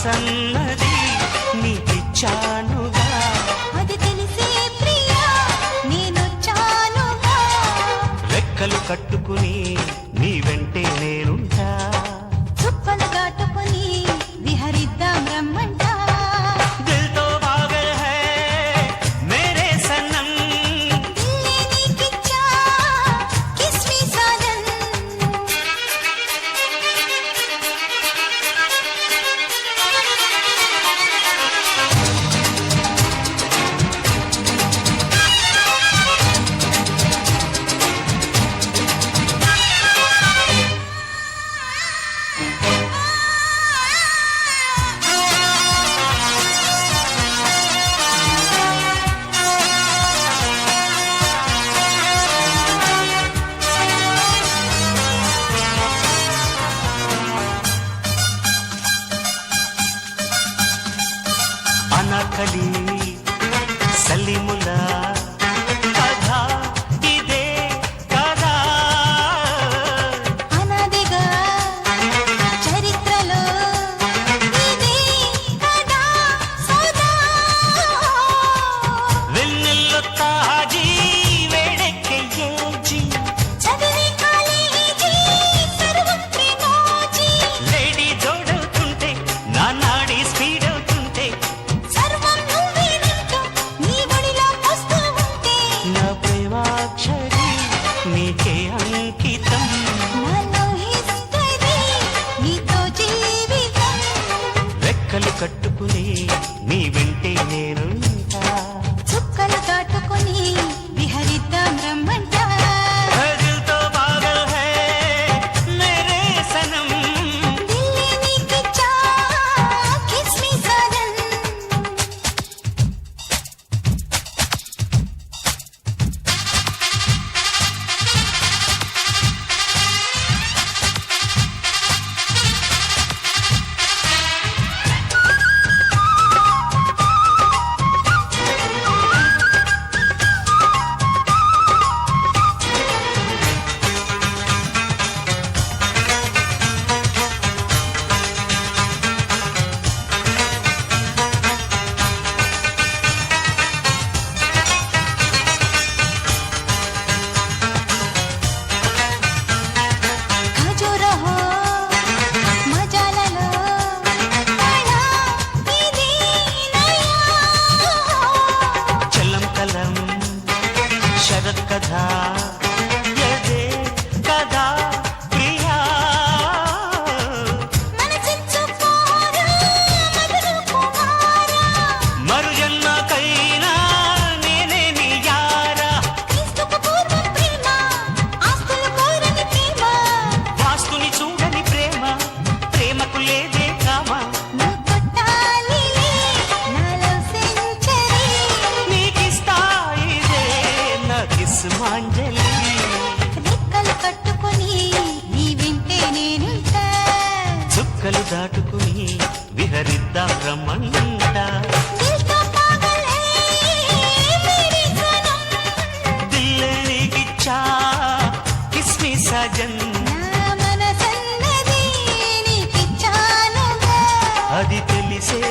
మనసన్నది నీకిచ్చానుగా, అది తెలిసే ప్రియా నేనొచ్చానుగా. రెక్కలు కట్టుకుని నీ వెంటే నేనుంటా, చుక్కలు దాటుకుని విహరిద్దాం రమ్మంటా. దిల్తో పాగల్ హై మేరే సనమ్, దిల్లే నీకిచ్చా కిస్ మీ సాజన్. అనకలి సలీముల కథ ఇదే కదా, అనాదిగా చరిత్రలో ఇదే కదా సోదా. వెన్నెల్లో తాజీ వేడెక్కే ఏజీ, చదివి కాలేజీ సర్వం ప్రేమోజీ. లేడీ జోడవుతుంటే నా నాడి స్పీడ్ అవుతుంటే, సర్వం నువ్వేనంటూ నీ ఒడిలో పోస్తూ ఉంటే, నా ప్రేమాక్షరి నీకే అంకితం, నాలో హిస్టరీ నీతో జీవితం. రెక్కలు కట్టుకుని నీ వెంటే నేనుంటా, చుక్కలు దాటుకొని విహరిద్దాం రమ్మంటా. దిల్తో పాగల్ హై మేరే సనమ్, దిల్లే నీకిచ్చా కిస్ మీ సాజన్. ఖజురహో మజాలలో తాళా ఇది నయా. చలం కలం శరత్ కథ యదే కదా ప్రియా, మనసిచ్చు పోరా మధుర కుమారా. మరు జన్మకైనా నేనే నీ యారా, క్రీస్తుకు పూర్వం ప్రేమ ఆస్తులు కోరని ప్రేమ. వాస్తుని చూడని ప్రేమ, ప్రేమకు లేదే కామా, నువ్వు కొట్టాలిలే నాలో సెంచరీ. నీకిస్తా ఇదే నా కిస్మాంజలి, రెక్కలు కట్టుకొని నీ వెంటే నేనుంటా. చుక్కలు దాటుకుని విహరిద్దాం రమ్మంటా, దిల్తో పాగల్ హై మేరీ సనమ్. దిల్లే నీకిచ్చా కిస్మి సజన్, నా మనసన్నది నీకిచ్చానుగా. అది తెలిసే